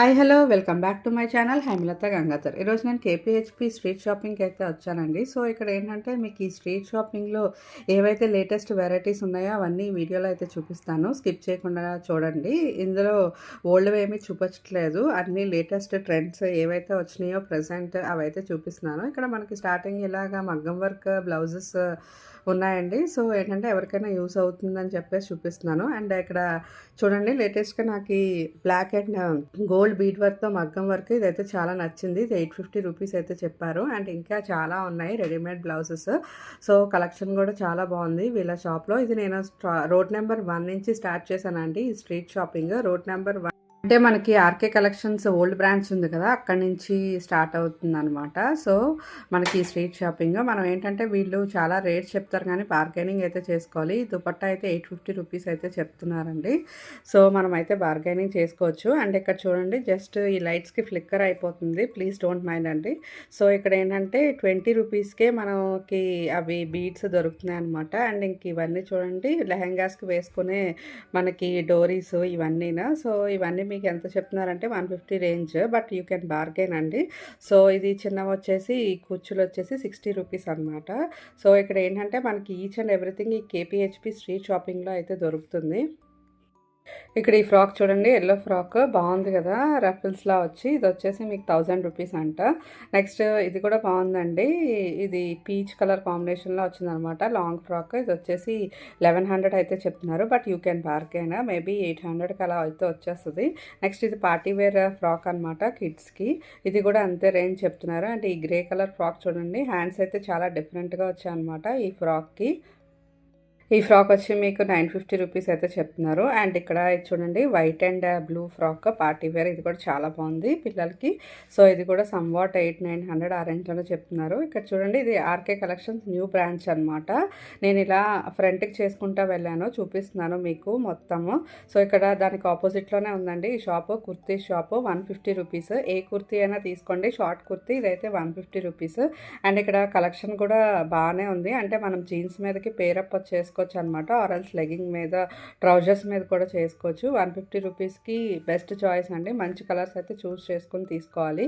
Hi hello welcome back to my channel Hemalatha Gangadhar. ఈరోజు నేను కేపీహెచ్పి street షాపింగ్కి అయితే వచ్చానండి. సో ఇక్కడ ఏంటంటే మీకు ఈ స్ట్రీట్ షాపింగ్లో ఏవైతే లేటెస్ట్ వెరైటీస్ ఉన్నాయో అవన్నీ ఈ వీడియోలో అయితే చూపిస్తాను. స్కిప్ చేయకుండా చూడండి. ఇందులో ఓల్డ్ ఏమీ చూపించట్లేదు, అన్నీ లేటెస్ట్ ట్రెండ్స్ ఏవైతే వచ్చినాయో ప్రజెంట్ అవైతే చూపిస్తున్నాను. ఇక్కడ మనకి స్టార్టింగ్ ఇలాగా మగ్గం వర్క్ బ్లౌజెస్ ఉన్నాయండి. సో ఏంటంటే ఎవరికైనా యూస్ అవుతుందని చెప్పేసి చూపిస్తున్నాను. అండ్ ఇక్కడ చూడండి, లేటెస్ట్గా నాకు ఈ బ్లాక్ అండ్ గోల్డ్ బీడ్ వర్క్తో మగ్గం వర్క్ ఇదైతే చాలా నచ్చింది. ఇది 850 రూపీస్ అయితే చెప్పారు. అండ్ ఇంకా చాలా ఉన్నాయి రెడీమేడ్ బ్లౌజెస్. సో కలెక్షన్ కూడా చాలా బాగుంది వీళ్ళ షాప్లో. ఇది నేను రోడ్ నెంబర్ 1 నుంచి స్టార్ట్ చేశానండి ఈ స్ట్రీట్ షాపింగ్. రోడ్ నెంబర్ 1 అంటే మనకి ఆర్కే కలెక్షన్స్ ఓల్డ్ బ్రాంచ్ ఉంది కదా, అక్కడి నుంచి స్టార్ట్ అవుతుంది అనమాట. సో మనకి స్ట్రీట్ షాపింగ్ మనం ఏంటంటే వీళ్ళు చాలా రేట్స్ చెప్తారు కానీ బార్గెనింగ్ అయితే చేసుకోవాలి. దుపట్టా అయితే 850 రూపీస్ అయితే చెప్తున్నారండి. సో మనం అయితే బార్గెనింగ్ చేసుకోవచ్చు. అండ్ ఇక్కడ చూడండి, జస్ట్ ఈ లైట్స్కి ఫ్లిక్కర్ అయిపోతుంది, ప్లీజ్ డోంట్ మైండ్ అండి. సో ఇక్కడ ఏంటంటే 20 రూపీస్కే మనకి అవి బీడ్స్ దొరుకుతున్నాయి అనమాట. అండ్ ఇంక ఇవన్నీ చూడండి, లెహెంగాస్కి వేసుకునే మనకి డోరీస్ ఇవన్నీనా. సో ఇవన్నీ మీకు ఎంత చెప్తున్నారంటే 150 range, but you can bargain అండి. సో ఇది చిన్నవి వచ్చేసి కుచ్చులు వచ్చేసి 60 రూపీస్ అనమాట. సో ఇక్కడ ఏంటంటే మనకి ఈచ్ అండ్ ఎవ్రీథింగ్ ఈ కేపీహెచ్పి స్ట్రీట్ షాపింగ్లో అయితే దొరుకుతుంది. ఇక్కడ ఈ ఫ్రాక్ చూడండి, ఎల్లో ఫ్రాక్ బాగుంది కదా, రఫిల్స్లా వచ్చి ఇది వచ్చేసి మీకు 1000 రూపీస్ అంట. నెక్స్ట్ ఇది కూడా బాగుందండి, ఇది పీచ్ కలర్ కాంబినేషన్లో వచ్చిందనమాట లాంగ్ ఫ్రాక్. ఇది వచ్చేసి 1100 అయితే చెప్తున్నారు, but you can bargain, maybe 800కి అలా అయితే వచ్చేస్తుంది. నెక్స్ట్ ఇది పార్టీ వేర్ ఫ్రాక్ అనమాట కిడ్స్కి, ఇది కూడా అంతే రేంజ్ చెప్తున్నారు. అంటే ఈ గ్రే కలర్ ఫ్రాక్ చూడండి, హ్యాండ్స్ అయితే చాలా డిఫరెంట్గా వచ్చాయి అనమాట ఈ ఫ్రాక్కి. ఈ ఫ్రాక్ వచ్చి మీకు 950 రూపీస్ అయితే చెప్తున్నారు. అండ్ ఇక్కడ చూడండి, white and blue frock party wear, ఇది కూడా చాలా బాగుంది పిల్లలకి. సో ఇది కూడా సమ్వాట్ 800-900 ఆ రేంజ్లోనే చెప్తున్నారు. ఇక్కడ చూడండి, ఇది ఆర్కే కలెక్షన్స్ న్యూ బ్రాంచ్ అనమాట. నేను ఇలా ఫ్రంట్కి చేసుకుంటూ వెళ్ళాను, చూపిస్తున్నాను మీకు మొత్తము. సో ఇక్కడ దానికి ఆపోజిట్లోనే ఉందండి ఈ షాపు, కుర్తీ షాపు. 150 రూపీస్, ఏ కుర్తీ అయినా తీసుకోండి, షార్ట్ కుర్తీ ఇదైతే 150 రూపీస్. అండ్ ఇక్కడ కలెక్షన్ కూడా బాగానే ఉంది, అంటే మనం జీన్స్ మీదకి పేరప్ చేసుకోవచ్చు అనమాట, ఆర్ఎల్స్ లెగ్గింగ్ మీద ట్రౌజర్స్ మీద కూడా చేసుకోవచ్చు. 150 రూపీస్కి బెస్ట్ చాయిస్ అండి. మంచి కలర్స్ అయితే చూస్ చేసుకుని తీసుకోవాలి.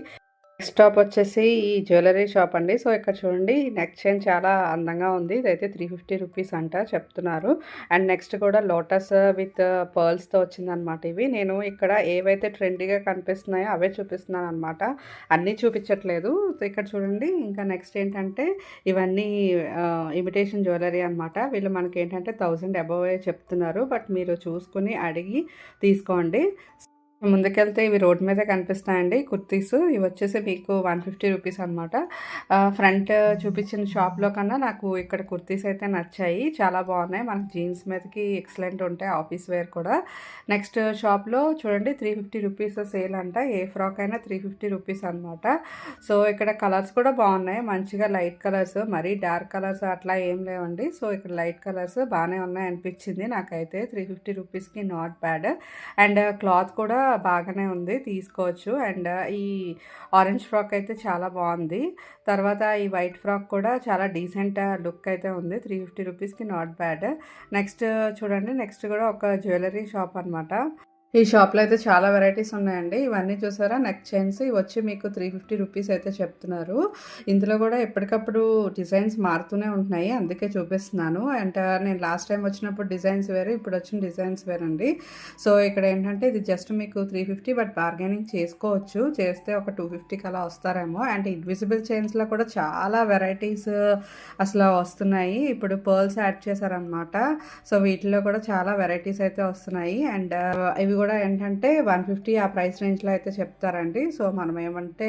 నెక్స్ట్ టాప్ వచ్చేసి ఈ జ్యువెలరీ షాప్ అండి. సో ఇక్కడ చూడండి, నెక్ చైన్ చాలా అందంగా ఉంది, ఇదైతే 350 రూపీస్ అంట చెప్తున్నారు. అండ్ నెక్స్ట్ కూడా లోటస్ విత్ పర్ల్స్తో వచ్చిందనమాట. ఇవి నేను ఇక్కడ ఏవైతే ట్రెండీగా కనిపిస్తున్నాయో అవే చూపిస్తున్నాను అనమాట, అన్నీ చూపించట్లేదు. ఇక్కడ చూడండి, ఇంకా నెక్స్ట్ ఏంటంటే ఇవన్నీ ఇమిటేషన్ జ్యువెలరీ అనమాట. వీళ్ళు మనకి ఏంటంటే 1000 అబవ్ చెప్తున్నారు, బట్ మీరు చూసుకుని అడిగి తీసుకోండి. ముందుకెళ్తే ఇవి రోడ్ మీదే కనిపిస్తాయండి కుర్తీస్. ఇవి వచ్చేసి మీకు 150 రూపీస్ అనమాట. ఫ్రంట్ చూపించిన షాప్లో కన్నా నాకు ఇక్కడ కుర్తీస్ అయితే నచ్చాయి, చాలా బాగున్నాయి. మనకి జీన్స్ మీదకి ఎక్సలెంట్ ఉంటాయి, ఆఫీస్ వేర్ కూడా. నెక్స్ట్ షాప్లో చూడండి, 350 రూపీస్ సేల్ అంట, ఏ ఫ్రాక్ అయినా 350 రూపీస్ అనమాట. సో ఇక్కడ కలర్స్ కూడా బాగున్నాయి, మంచిగా లైట్ కలర్స్, మరీ డార్క్ కలర్స్ అట్లా ఏం లేవండి. సో ఇక్కడ లైట్ కలర్స్ బాగానే ఉన్నాయి అనిపించింది నాకైతే. 350 రూపీస్కి నాట్ బ్యాడ్. అండ్ క్లాత్ కూడా బాగానే ఉంది, తీసుకోవచ్చు. అండ్ ఈ ఆరెంజ్ ఫ్రాక్ అయితే చాలా బాగుంది. తర్వాత ఈ వైట్ ఫ్రాక్ కూడా చాలా డీసెంట్ లుక్ అయితే ఉంది, 350 రూపీస్కి నాట్ బ్యాడ్. నెక్స్ట్ చూడండి, నెక్స్ట్ కూడా ఒక జ్యువెలరీ షాప్ అనమాట. ఈ షాప్లో అయితే చాలా వెరైటీస్ ఉన్నాయండి. ఇవన్నీ చూసారా, నెక్ చైన్స్, ఇవి వచ్చి మీకు 350 రూపీస్ అయితే చెప్తున్నారు. ఇందులో కూడా ఎప్పటికప్పుడు డిజైన్స్ మారుతూనే ఉంటున్నాయి, అందుకే చూపిస్తున్నాను. అండ్ నేను లాస్ట్ టైం వచ్చినప్పుడు డిజైన్స్ వేరు, ఇప్పుడు వచ్చిన డిజైన్స్ వేరండి. సో ఇక్కడ ఏంటంటే ఇది జస్ట్ మీకు 350, బట్ బార్గెనింగ్ చేసుకోవచ్చు, చేస్తే ఒక 250కి అలా వస్తారేమో. అండ్ ఇన్విజిబుల్ చైన్స్లో కూడా చాలా వెరైటీస్ అసలు వస్తున్నాయి. ఇప్పుడు పర్ల్స్ యాడ్ చేశారనమాట. సో వీటిలో కూడా చాలా వెరైటీస్ అయితే వస్తున్నాయి. అండ్ ఇవి కూడా ఏంటంటే 150 ఆ ప్రైస్ రేంజ్లో అయితే చెప్తారండి. సో మనం ఏమంటే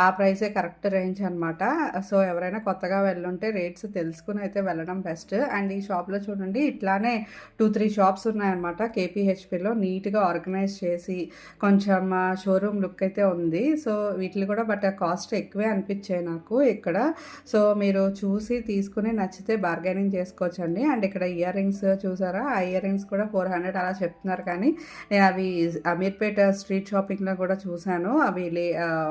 ఆ ప్రైసే కరెక్ట్ రేంజ్ అనమాట. సో ఎవరైనా కొత్తగా వెళ్ళుంటే రేట్స్ తెలుసుకుని అయితే వెళ్ళడం బెస్ట్. అండ్ ఈ షాప్లో చూడండి, ఇట్లానే 2-3 షాప్స్ ఉన్నాయన్నమాట కేపీహెచ్పిలో, నీట్గా ఆర్గనైజ్ చేసి కొంచెం షోరూమ్ లుక్ అయితే ఉంది. సో వీటిని కూడా బట్ కాస్ట్ ఎక్కువే అనిపించాయి నాకు ఇక్కడ. సో మీరు చూసి తీసుకుని నచ్చితే బార్గెనింగ్ చేసుకోవచ్చండి. అండ్ ఇక్కడ ఇయర్ రింగ్స్ చూసారా, ఆ ఇయర్ రింగ్స్ కూడా 400 అలా చెప్తున్నారు, కానీ నేను అవి అమీర్పేట స్ట్రీట్ షాపింగ్లో కూడా చూశాను. అవి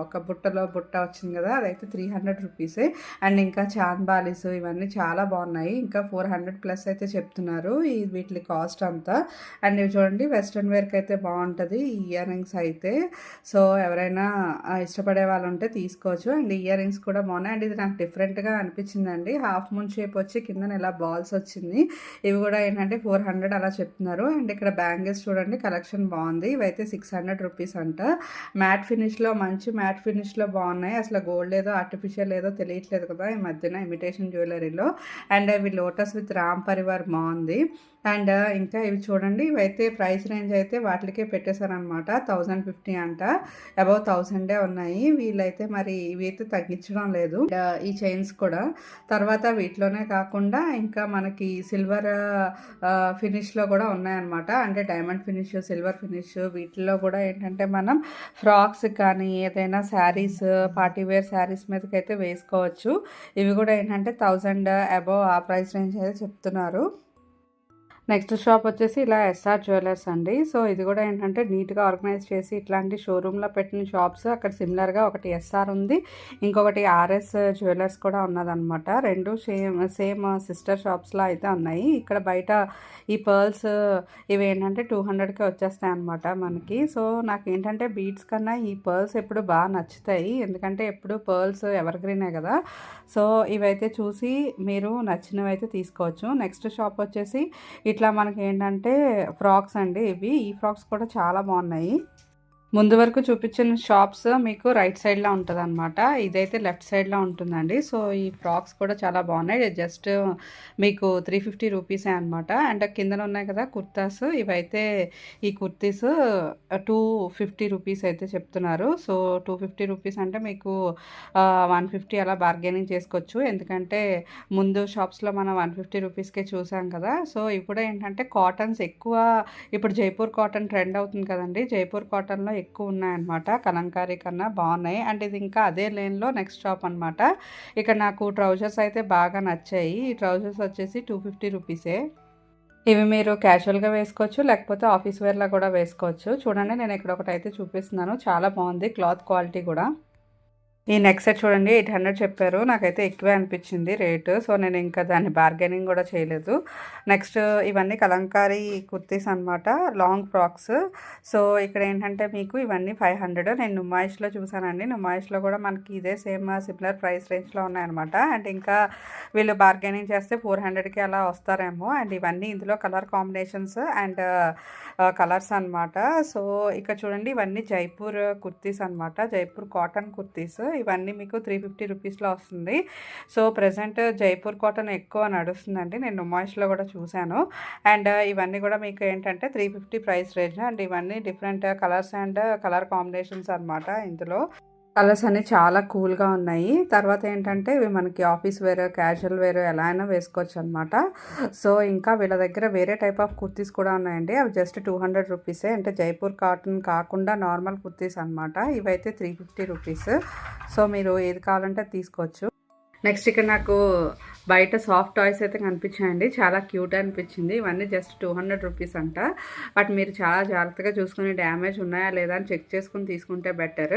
ఒక బుట్టలో బుట్ట వచ్చింది కదా, అదైతే 300 రూపీసే. అండ్ ఇంకా చాంద్ బాలీస్ ఇవన్నీ చాలా బాగున్నాయి. ఇంకా 400 ప్లస్ అయితే చెప్తున్నారు వీటి కాస్ట్ అంతా. అండ్ ఇవి చూడండి వెస్ట్రన్ వేర్కి అయితే బాగుంటుంది ఈ ఇయర్ రింగ్స్ అయితే. సో ఎవరైనా ఇష్టపడే వాళ్ళు ఉంటే తీసుకోవచ్చు. అండ్ ఇయర్ రింగ్స్ కూడా బాగున్నాయి. అండ్ ఇది నాకు డిఫరెంట్గా అనిపించిందండి. హాఫ్ మూన్ షేప్ వచ్చి కింద ఇలా బాల్స్ వచ్చింది. ఇవి కూడా ఏంటంటే 400 అలా చెప్తున్నారు. అండ్ ఇక్కడ బ్యాంగిల్స్ చూడండి కలెక్షన్ బాగుంది. ఇవైతే 600 రూపీస్ అంట. మ్యాట్ ఫినిష్లో మంచి మ్యాట్ ఫినిష్లో బాగున్నాయి. అసలు గోల్డ్ ఏదో ఆర్టిఫిషియల్ ఏదో తెలియట్లేదు కదా ఈ మధ్యన ఇమిటేషన్ జ్యువెలరీలో. అండ్ ఇవి లోటస్ విత్ రామ్ పరివార్ బాగుంది. అండ్ ఇంకా ఇవి చూడండి, ఇవైతే ప్రైస్ రేంజ్ అయితే వాటికే పెట్టేశారనమాట. 1050 అంట, అబౌవ్ 1000 ఉన్నాయి. వీళ్ళైతే మరి ఇవి అయితే తగ్గించడం లేదు. ఈ చైన్స్ కూడా తర్వాత వీటిలోనే కాకుండా ఇంకా మనకి సిల్వర్ ఫినిష్లో కూడా ఉన్నాయన్నమాట. అంటే డైమండ్ ఫినిష్, సిల్వర్ ఫినిష్ వీటిల్లో కూడా ఏంటంటే మనం ఫ్రాక్స్ కానీ ఏదైనా శారీస్, పార్టీవేర్ శారీస్ మీదకైతే వేసుకోవచ్చు. ఇవి కూడా ఏంటంటే 1000 అబౌవ్ ఆ ప్రైస్ రేంజ్ అయితే చెప్తున్నారు. నెక్స్ట్ షాప్ వచ్చేసి ఇలా ఎస్ఆర్ జ్యువెలర్స్ అండి. సో ఇది కూడా ఏంటంటే నీట్గా ఆర్గనైజ్ చేసి ఇట్లాంటి షోరూంలో పెట్టిన షాప్స్. అక్కడ సిమిలర్గా ఒకటి ఎస్ఆర్ ఉంది, ఇంకొకటి ఆర్ఎస్ జ్యువెలర్స్ కూడా ఉన్నదనమాట. రెండు సేమ్ సిస్టర్ షాప్స్లో అయితే ఉన్నాయి. ఇక్కడ బయట ఈ పర్ల్స్ ఇవి ఏంటంటే 200కే వచ్చేస్తాయి అనమాట మనకి. సో నాకు ఏంటంటే బీడ్స్ కన్నా ఈ పర్ల్స్ ఎప్పుడు బాగా నచ్చుతాయి, ఎందుకంటే ఎప్పుడు పర్ల్స్ ఎవర్ గ్రీనే కదా. సో ఇవైతే చూసి మీరు నచ్చినవి అయితే తీసుకోవచ్చు. నెక్స్ట్ షాప్ వచ్చేసి ఇట్లా మనకి ఏంటంటే ఫ్రాక్స్ అండి. ఈ ఫ్రాక్స్ కూడా చాలా బాగున్నాయి. ముందు వరకు చూపించిన షాప్స్ మీకు రైట్ సైడ్లో ఉంటుంది అనమాట, ఇదైతే లెఫ్ట్ సైడ్లో ఉంటుందండి. సో ఈ ఫ్రాక్స్ కూడా చాలా బాగున్నాయి. జస్ట్ మీకు 350 రూపీసే అనమాట. అండ్ కిందన ఉన్నాయి కదా కుర్తాస్, ఇవైతే ఈ కుర్తీస్ 250 రూపీస్ అయితే చెప్తున్నారు. సో 250 రూపీస్ అంటే మీకు 150 అలా బార్గెనింగ్ చేసుకోవచ్చు. ఎందుకంటే ముందు షాప్స్లో మనం 150 రూపీస్కే చూసాం కదా. సో ఇవి కూడా ఏంటంటే కాటన్స్ ఎక్కువ, ఇప్పుడు జైపూర్ కాటన్ ట్రెండ్ అవుతుంది కదండి. జైపూర్ కాటన్లో ఎక్కువ ఉన్నాయన్నమాట, కలంకారీ కన్నా బాగున్నాయి. అండ్ ఇది ఇంకా అదే లేన్లో నెక్స్ట్ షాప్ అనమాట. ఇక్కడ నాకు ట్రౌజర్స్ అయితే బాగా నచ్చాయి. ఈ ట్రౌజర్స్ వచ్చేసి 250 రూపీసే. ఇవి మీరు క్యాజువల్గా వేసుకోవచ్చు, లేకపోతే ఆఫీస్ వేర్లో కూడా వేసుకోవచ్చు. చూడండి నేను ఇక్కడ ఒకటి అయితే చూపిస్తున్నాను, చాలా బాగుంది క్లాత్ క్వాలిటీ కూడా. ఈ నెక్ సెట్ చూడండి 800 చెప్పారు, నాకైతే ఎక్కువే అనిపించింది రేటు. సో నేను ఇంకా దాన్ని బార్గెనింగ్ కూడా చేయలేదు. నెక్స్ట్ ఇవన్నీ కలంకారీ కుర్తీస్ అనమాట, లాంగ్ ఫ్రాక్స్. సో ఇక్కడ ఏంటంటే మీకు ఇవన్నీ 500. నేను నుమాయిష్లో చూసానండి, నుమాయిష్లో కూడా మనకి ఇదే సేమ్ సిమిలర్ ప్రైస్ రేంజ్లో ఉన్నాయన్నమాట. అండ్ ఇంకా వీళ్ళు బార్గెనింగ్ చేస్తే 400కి అలా వస్తారేమో. అండ్ ఇవన్నీ ఇందులో కలర్ కాంబినేషన్స్ అండ్ కలర్స్ అనమాట. సో ఇక్కడ చూడండి ఇవన్నీ జైపూర్ కుర్తీస్ అనమాట, జైపూర్ కాటన్ కుర్తీస్. ఇవన్నీ మీకు 350 రూపీస్లో వస్తుంది. సో ప్రజెంట్ జైపూర్ కాటన్ ఎక్కువ నడుస్తుందండి, నేను నుమాయిష్లో కూడా చూశాను. అండ్ ఇవన్నీ కూడా మీకు ఏంటంటే 350 ప్రైస్ రేంజ్. అండ్ ఇవన్నీ different colours and colour combinations అనమాట. ఇందులో కలర్స్ అన్నీ చాలా కూల్గా ఉన్నాయి. తర్వాత ఏంటంటే ఇవి మనకి ఆఫీస్ వేర్, క్యాజువల్ వేర్ ఎలా అయినా వేసుకోవచ్చు అనమాట. సో ఇంకా వీళ్ళ దగ్గర వేరే టైప్ ఆఫ్ కుర్తీస్ కూడా ఉన్నాయండి, అవి జస్ట్ 200 రూపీసే. అంటే జైపూర్ కాటన్ కాకుండా నార్మల్ కుర్తీస్ అనమాట. ఇవైతే 350 రూపీస్. సో మీరు ఏది కావాలంటే తీసుకోవచ్చు. నెక్స్ట్ ఇక్కడ నాకు బయట సాఫ్ట్ టాయ్స్ అయితే కనిపించాయండి, చాలా క్యూట్ అనిపించింది. ఇవన్నీ జస్ట్ 200 రూపీస్ అంట. బట్ మీరు చాలా జాగ్రత్తగా చూసుకుని డ్యామేజ్ ఉన్నాయా లేదా అని చెక్ చేసుకుని తీసుకుంటే బెటర్.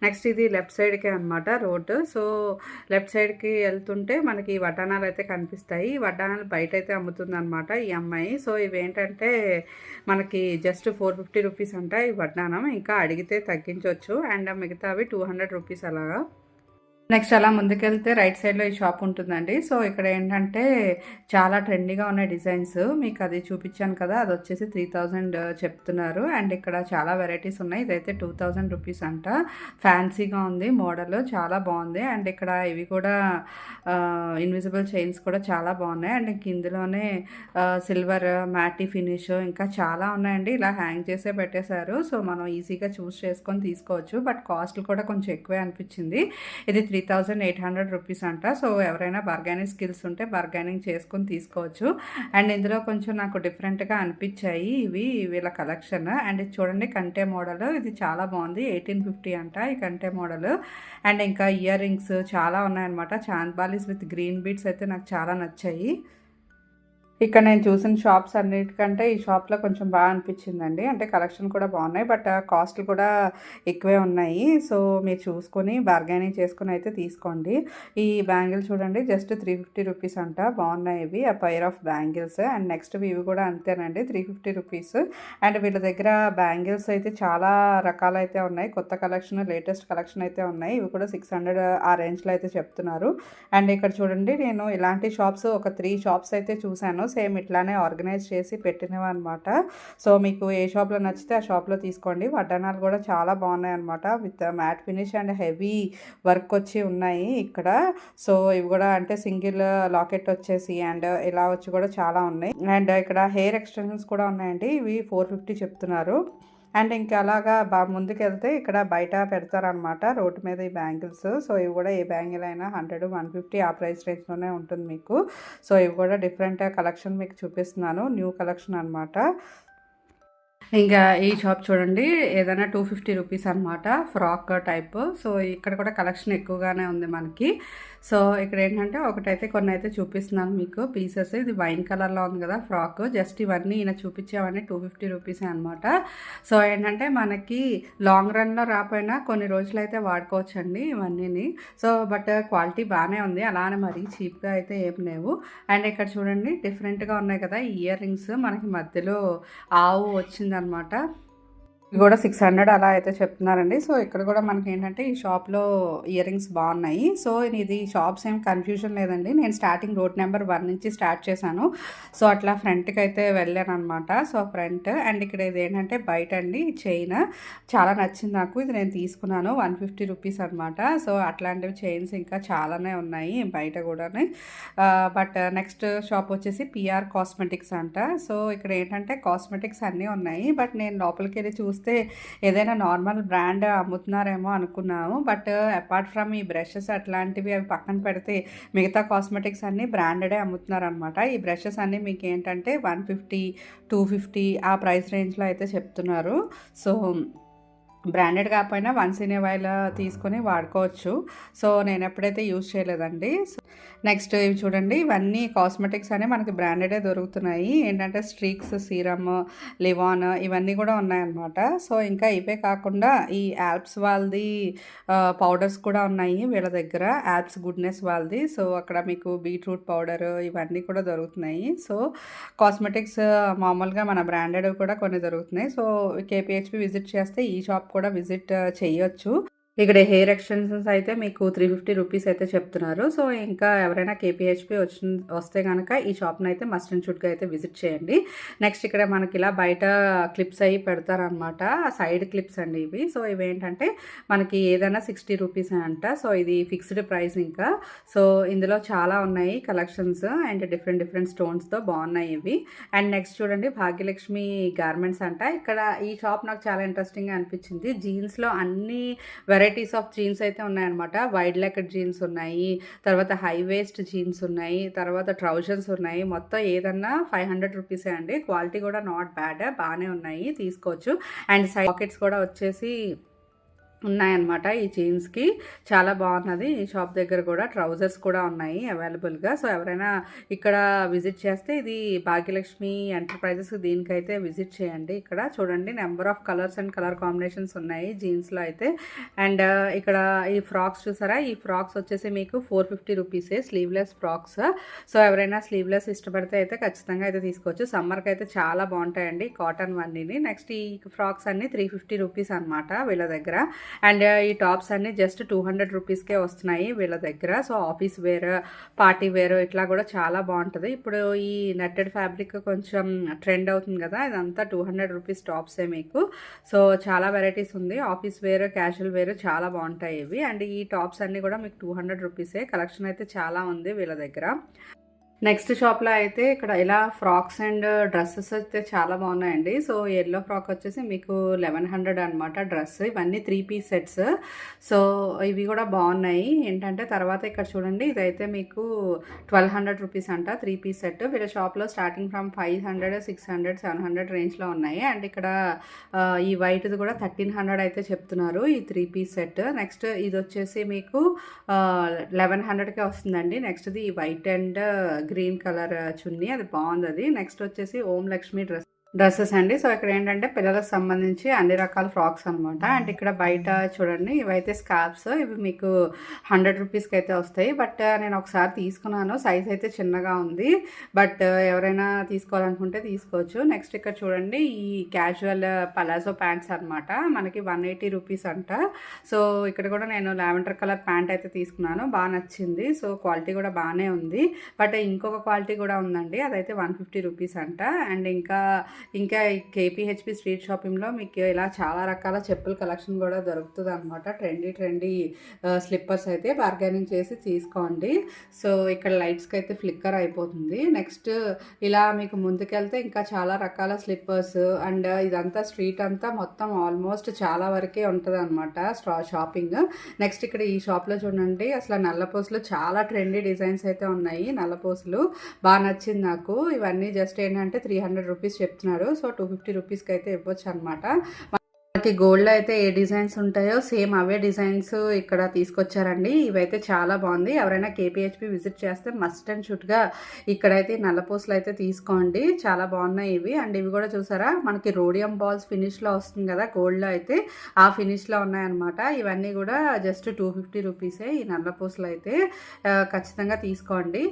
నెక్స్ట్ ఇది లెఫ్ట్ సైడ్కే అనమాట రోడ్డు. సో లెఫ్ట్ సైడ్కి వెళ్తుంటే మనకి వడ్డానాలు అయితే కనిపిస్తాయి. ఈ వడ్డానాలు బయట అయితే అమ్ముతుంది అనమాట ఈ అమ్మాయి. సో ఇవేంటంటే మనకి జస్ట్ 450 రూపీస్ అంట ఈ వడ్డానం, ఇంకా అడిగితే తగ్గించవచ్చు. అండ్ మిగతావి 200 రూపీస్ అలాగా. నెక్స్ట్ అలా ముందుకెళ్తే రైట్ సైడ్లో ఈ షాప్ ఉంటుందండి. సో ఇక్కడ ఏంటంటే చాలా ట్రెండీగా ఉన్న డిజైన్స్, మీకు అది చూపించాను కదా, అది వచ్చేసి 3000 చెప్తున్నారు. అండ్ ఇక్కడ చాలా వెరైటీస్ ఉన్నాయి. ఇదైతే 2000 రూపీస్ అంట. ఫ్యాన్సీగా ఉంది మోడల్, చాలా బాగుంది. అండ్ ఇక్కడ ఇవి కూడా ఇన్విజిబుల్ చైన్స్ కూడా చాలా బాగున్నాయి. అండ్ ఇందులోనే సిల్వర్ మ్యాటీ ఫినిష్ ఇంకా చాలా ఉన్నాయండి. ఇలా హ్యాంగ్ చేసే పెట్టేశారు. సో మనం ఈజీగా చూస్ చేసుకొని తీసుకోవచ్చు. బట్ కాస్ట్ కూడా కొంచెం ఎక్కువే అనిపించింది. ఇది 3800 రూపీస్ అంట. సో ఎవరైనా బార్గెనింగ్ స్కిల్స్ ఉంటే బార్గెనింగ్ చేసుకొని తీసుకోవచ్చు. అండ్ ఇందులో కొంచెం నాకు డిఫరెంట్గా అనిపించాయి ఇవి వీళ్ళ కలెక్షన్. అండ్ ఇది చూడండి కంటే మోడల్, ఇది చాలా బాగుంది. 1850 అంట ఈ కంటే మోడల్. అండ్ ఇంకా ఇయర్ రింగ్స్ చాలా ఉన్నాయన్నమాట. చాంద్ బాలీస్ విత్ గ్రీన్ బీడ్స్ అయితే నాకు చాలా నచ్చాయి. ఇక్కడ నేను చూసిన షాప్స్ అన్నిటికంటే ఈ షాప్‌లో కొంచెం అనిపించిందండి. అంటే కలెక్షన్ కూడా బాగున్నాయి. బట్ కాస్ట్‌లు కూడా ఎక్కువే ఉన్నాయి. సో, మీరు చూసుకొని బార్గెనింగ్ చేసుకొని అయితే తీసుకోండి. ఈ బ్యాంగిల్ చూడండి జస్ట్ 350 రూపీస్ అంట. బాగున్నాయి ఇవి. ఆ pair of bangles and next ఇవి కూడా అంతేనండి 350 రూపీస్. అండ్ వీళ్ళ దగ్గర బ్యాంగిల్స్ అయితే చాలా రకాలైతే ఉన్నాయి. కొత్త కలెక్షన్, లేటెస్ట్ కలెక్షన్ అయితే ఉన్నాయి. ఇవి కూడా 600 ఆ రేంజ్‌లో అయితే చెప్తున్నారు. అండ్ ఇక్కడ చూడండి నేను ఇలాంటి షాప్స్ ఒక 3 షాప్స్ అయితే చూశాను. సేమ్ ఇట్లానే ఆర్గనైజ్ చేసి పెట్టినవన్నమాట. సో, మీకు ఏ షాప్‌లో నచ్చితే ఆ షాప్‌లో తీసుకోండి. వడ్డానాలు కూడా చాలా బాగున్నాయన్నమాట. With matte finish and heavy work వచ్చి ఉన్నాయి ఇక్కడ. సో, ఇవి కూడా అంటే సింగిల్ లాకెట్ వచ్చేసి అండ్ ఇలా వచ్చి కూడా చాలా ఉన్నాయి. అండ్ ఇక్కడ హెయిర్ ఎక్స్టెన్షన్స్ కూడా ఉన్నాయండి. ఇవి 450 చెప్తున్నారు. అండ్ ఇంకా అలాగా ముందుకెళ్తే ఇక్కడ బయట పెడతారనమాట రోడ్డు మీద ఈ బ్యాంగిల్స్. సో, ఇవి కూడా ఏ బ్యాంగిల్ అయినా 100, 150 ఆ ప్రైస్ రేంజ్‌లోనే ఉంటుంది మీకు. సో, ఇవి కూడా డిఫరెంట్ కలెక్షన్ మీకు చూపిస్తున్నాను. న్యూ కలెక్షన్ అనమాట. ఇంకా ఈ షాప్ చూడండి ఏదైనా 250 రూపీస్ అనమాట. Frock type. సో, ఇక్కడ కూడా కలెక్షన్ ఎక్కువగానే ఉంది మనకి. సో, ఇక్కడ ఏంటంటే ఒకటైతే కొన్ని అయితే చూపిస్తున్నాను మీకు పీసెస్. ఇది వైన్ కలర్‌లో ఉంది కదా ఫ్రాక్. జస్ట్ ఇవన్నీ ఈయన చూపించేవన్నీ 250 రూపీసే అనమాట. సో, ఏంటంటే మనకి లాంగ్ రన్‌లో రాపోయినా కొన్ని రోజులైతే వాడుకోవచ్చండి ఇవన్నీని. సో, బట్ క్వాలిటీ బాగానే ఉంది. అలానే మరీ చీప్‌గా అయితే ఏం లేవు. అండ్ ఇక్కడ చూడండి డిఫరెంట్‌గా ఉన్నాయి కదా ఇయర్ రింగ్స్. మనకి మధ్యలో ఆవు వచ్చిందనమాట. ఇవి కూడా 600 అలా అయితే చెప్తున్నారండి. సో, ఇక్కడ కూడా మనకేంటంటే ఈ షాప్‌లో ఇయర్ రింగ్స్ బాగున్నాయి. సో, ఇది షాప్స్ ఏం కన్‌ఫ్యూజన్ లేదండి. నేను స్టార్టింగ్ రోడ్ నెంబర్ 1 నుంచి స్టార్ట్ చేశాను. సో, అట్లా ఫ్రంట్‌కి అయితే వెళ్ళాననమాట. సో, ఫ్రంట్ అండ్ ఇక్కడ ఇదేంటంటే బయట అండి చైన్ చాలా నచ్చింది నాకు. ఇది నేను తీసుకున్నాను 150 రూపీస్ అనమాట. సో, అట్లాంటివి చైన్స్ ఇంకా చాలానే ఉన్నాయి బయట కూడాని. బట్ నెక్స్ట్ షాప్ వచ్చేసి పిఆర్ కాస్మెటిక్స్ అంట. సో, ఇక్కడ ఏంటంటే కాస్మెటిక్స్ అన్నీ ఉన్నాయి. బట్ నేను లోపలికెళ్ళి చూస్తే ఏదైనా నార్మల్ బ్రాండ్ అమ్ముతున్నారేమో అనుకున్నాము. బట్ అపార్ట్ ఫ్రమ్ ఈ బ్రషెస్ అట్లాంటివి అవి పక్కన పెడితే మిగతా కాస్మెటిక్స్ అన్నీ బ్రాండెడే అమ్ముతున్నారనమాట. ఈ బ్రషెస్ అన్నీ మీకు ఏంటంటే 150, 250 ఆ ప్రైస్ రేంజ్లో అయితే చెప్తున్నారు. సో, బ్రాండెడ్ కాకపోయినా వన్స్ ఇన్ ఏ వైల్ తీసుకొని వాడుకోవచ్చు. సో, నేను ఎప్పుడైతే యూజ్ చేయలేదండి. నెక్స్ట్ ఇవి చూడండి ఇవన్నీ కాస్మెటిక్స్ అని మనకి బ్రాండెడే దొరుకుతున్నాయి. ఏంటంటే స్ట్రీక్స్ సీరమ్, లివాన్ ఇవన్నీ కూడా ఉన్నాయన్నమాట. సో, ఇంకా ఇవే కాకుండా ఈ ఆల్ప్స్ వాళ్ళది పౌడర్స్ కూడా ఉన్నాయి వీళ్ళ దగ్గర. ఆల్ప్స్ గుడ్నెస్ వాళ్ళది. సో, అక్కడ మీకు బీట్రూట్ పౌడర్ ఇవన్నీ కూడా దొరుకుతున్నాయి. సో, కాస్మెటిక్స్ మామూలుగా మన బ్రాండెడ్ కూడా కొన్ని దొరుకుతున్నాయి. సో, కేపీహెచ్పి విజిట్ చేస్తే ఈ షాప్ కూడా విజిట్ చేయొచ్చు. ఇక్కడ హెయిర్ ఎక్స్టెన్షన్స్ అయితే మీకు 350 రూపీస్ అయితే చెప్తున్నారు. సో, ఇంకా ఎవరైనా కేపీహెచ్పి వస్తే కనుక ఈ షాప్‌ని అయితే మస్ట్ అండ్ షుడ్‌గా అయితే విజిట్ చేయండి. నెక్స్ట్ ఇక్కడ మనకి ఇలా బయట క్లిప్స్ అవి పెడతారనమాట. సైడ్ క్లిప్స్ అండి ఇవి. సో, ఇవేంటంటే మనకి ఏదైనా 60 రూపీసే అంట. సో, ఇది ఫిక్స్డ్ ప్రైస్ ఇంకా. సో, ఇందులో చాలా ఉన్నాయి కలెక్షన్స్ అండ్ డిఫరెంట్ స్టోన్స్‌తో బాగున్నాయి ఇవి. అండ్ నెక్స్ట్ చూడండి భాగ్యలక్ష్మి గార్మెంట్స్ అంట. ఇక్కడ ఈ షాప్ నాకు చాలా ఇంట్రెస్టింగ్‌గా అనిపించింది. జీన్స్‌లో అన్ని వెరైటీస్ ఆఫ్ జీన్స్ అయితే ఉన్నాయన్నమాట. వైడ్ లెగ్ జీన్స్ ఉన్నాయి, తర్వాత హై వేస్ట్ జీన్స్ ఉన్నాయి, తర్వాత ట్రౌజర్స్ ఉన్నాయి. మొత్తం ఏదన్నా 500 రూపీసే అండి. క్వాలిటీ కూడా నాట్ బ్యాడ్, బాగానే ఉన్నాయి, తీసుకోవచ్చు. అండ్ సైడ్ పాకెట్స్ కూడా వచ్చేసి ఉన్నాయన్నమాట ఈ జీన్స్‌కి. చాలా బాగున్నది. ఈ షాప్ దగ్గర కూడా ట్రౌజర్స్ కూడా ఉన్నాయి అవైలబుల్‌గా. సో, ఎవరైనా ఇక్కడ విజిట్ చేస్తే ఇది భాగ్యలక్ష్మి ఎంటర్ప్రైజెస్ దీనికైతే విజిట్ చేయండి. ఇక్కడ చూడండి number of colours and colour combinations ఉన్నాయి జీన్స్‌లో అయితే. అండ్ ఇక్కడ ఈ ఫ్రాక్స్ చూసారా? ఈ ఫ్రాక్స్ వచ్చేసి మీకు 450 రూపీసే స్లీవ్లెస్ ఫ్రాక్స్. సో, ఎవరైనా స్లీవ్లెస్ ఇష్టపడితే అయితే ఖచ్చితంగా అయితే తీసుకోవచ్చు. సమ్మర్కి అయితే చాలా బాగుంటాయండి కాటన్ వన్నీని. నెక్స్ట్ ఈ ఫ్రాక్స్ అన్నీ 350 రూపీస్ అనమాట వీళ్ళ దగ్గర. అండ్ ఈ టాప్స్ అన్నీ జస్ట్ 200 రూపీస్కే వస్తున్నాయి వీళ్ళ దగ్గర. So, office wear, party wear ఇట్లా కూడా చాలా బాగుంటుంది. ఇప్పుడు ఈ నెట్టెడ్ ఫ్యాబ్రిక్ కొంచెం ట్రెండ్ అవుతుంది కదా, ఇదంతా 200 రూపీస్ టాప్సే మీకు. సో, చాలా వెరైటీస్ ఉంది. ఆఫీస్ వేర్, క్యాజువల్ వేర్ చాలా బాగుంటాయి ఇవి. అండ్ ఈ టాప్స్ అన్నీ కూడా మీకు 200 రూపీసే. కలెక్షన్ అయితే చాలా ఉంది వీళ్ళ దగ్గర. నెక్స్ట్ షాప్‌లో అయితే ఇక్కడ ఇలా ఫ్రాక్స్ అండ్ డ్రెస్సెస్ అయితే చాలా బాగున్నాయండి. సో, యెల్లో ఫ్రాక్ వచ్చేసి మీకు 1100 అనమాట డ్రెస్. ఇవన్నీ 3 పీస్ సెట్స్. సో, ఇవి కూడా బాగున్నాయి. ఏంటంటే తర్వాత ఇక్కడ చూడండి ఇదైతే మీకు 1200 రూపీస్ అంట 3 పీస్ సెట్. వీళ్ళ షాప్‌లో స్టార్టింగ్ ఫ్రమ్ 500, 600, 700 రేంజ్‌లో ఉన్నాయి. అండ్ ఇక్కడ ఈ వైట్‌ది కూడా 1300 అయితే చెప్తున్నారు ఈ 3 పీస్ సెట్. నెక్స్ట్ ఇది వచ్చేసి మీకు 1100కే వస్తుందండి. నెక్స్ట్‌ది ఈ వైట్ అండ్ గ్రీన్ కలర్ చున్నీ, అది బాగుంది. అది నెక్స్ట్ వచ్చేసి ఓం లక్ష్మి డ్రెస్సెస్ అండి. సో ఇక్కడ ఏంటంటే పిల్లలకు సంబంధించి అన్ని రకాల ఫ్రాక్స్ అనమాట. అండ్ ఇక్కడ బయట చూడండి, ఇవైతే స్కార్ప్స్, ఇవి మీకు 100 రూపీస్కి అయితే వస్తాయి. బట్ నేను ఒకసారి తీసుకున్నాను, సైజ్ అయితే చిన్నగా ఉంది. బట్ ఎవరైనా తీసుకోవాలనుకుంటే తీసుకోవచ్చు. నెక్స్ట్ ఇక్కడ చూడండి, ఈ క్యాజువల్ పలాజో ప్యాంట్స్ అనమాట, మనకి 180 రూపీస్ అంట. సో ఇక్కడ కూడా నేను లావెండర్ కలర్ ప్యాంట్ అయితే తీసుకున్నాను, బాగా నచ్చింది. సో క్వాలిటీ కూడా బాగానే ఉంది. బట్ ఇంకొక క్వాలిటీ కూడా ఉందండి, అదైతే 150 రూపీస్ అంట. అండ్ ఇంకా కేపీహెచ్పి స్ట్రీట్ షాపింగ్లో మీకు ఇలా చాలా రకాల చెప్పుల కలెక్షన్ కూడా దొరుకుతుంది అనమాట. ట్రెండీ స్లిప్పర్స్ అయితే బార్గెనింగ్ చేసి తీసుకోండి. సో ఇక్కడ లైట్స్కి అయితే ఫ్లిక్కర్ అయిపోతుంది. నెక్స్ట్ ఇలా మీకు ముందుకెళ్తే ఇంకా చాలా రకాల స్లిప్పర్స్, అండ్ ఇదంతా స్ట్రీట్ అంతా మొత్తం ఆల్మోస్ట్ చాలా వరకే ఉంటుంది అనమాట షాపింగ్. నెక్స్ట్ ఇక్కడ ఈ షాప్లో చూడండి, అసలు నల్లపూసలు చాలా ట్రెండీ డిజైన్స్ అయితే ఉన్నాయి. నల్లపూసలు బాగా నచ్చింది నాకు. ఇవన్నీ జస్ట్ ఏంటంటే 300 రూపీస్ చెప్తున్నారు. సో 250 రూపీస్కి అయితే ఇవ్వచ్చు అనమాట. మనకి గోల్డ్లో అయితే ఏ డిజైన్స్ ఉంటాయో సేమ్ అవే డిజైన్స్ ఇక్కడ తీసుకొచ్చారండి. ఇవైతే చాలా బాగుంది. ఎవరైనా కేపీహెచ్పి విజిట్ చేస్తే మస్ట్ అండ్ షుడ్గా ఇక్కడైతే నల్లపూసలు అయితే తీసుకోండి, చాలా బాగున్నాయి ఇవి. అండ్ ఇవి కూడా చూసారా, మనకి రోడియం బాల్స్ ఫినిష్లో వస్తుంది కదా గోల్డ్లో అయితే, ఆ ఫినిష్లో ఉన్నాయన్నమాట. ఇవన్నీ కూడా జస్ట్ 250 రూపీసే ఈ నల్లపూసలు అయితే, ఖచ్చితంగా తీసుకోండి.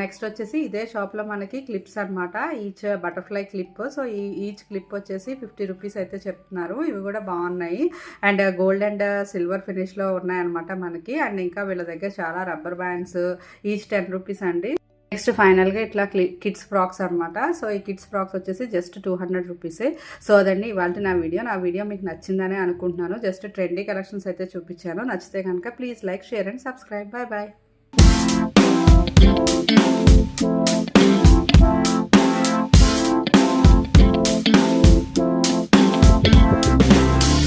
నెక్స్ట్ వచ్చేసి ఇదే షాప్లో మనకి క్లిప్స్ అనమాట, each butterfly clip. So each clip వచ్చేసి 50 రూపీస్ అయితే చెప్తున్నారు. ఇవి కూడా బాగున్నాయి. అండ్ గోల్డ్ అండ్ సిల్వర్ ఫినిష్లో ఉన్నాయన్నమాట మనకి. అండ్ ఇంకా వీళ్ళ దగ్గర చాలా రబ్బర్ బ్యాండ్స్, ఈచ్ 10 రూపీస్ అండి. నెక్స్ట్ ఫైనల్గా ఇట్లా కిడ్స్ ఫ్రాక్స్ అనమాట. సో ఈ కిడ్స్ ఫ్రాక్స్ వచ్చేసి జస్ట్ 200 రూపీసే. సో అదండి ఇవాళ నా వీడియో మీకు నచ్చిందని అనుకుంటున్నాను. జస్ట్ ట్రెండీ కలెక్షన్స్ అయితే చూపించాను. నచ్చితే కనుక please like, share and subscribe. Bye bye.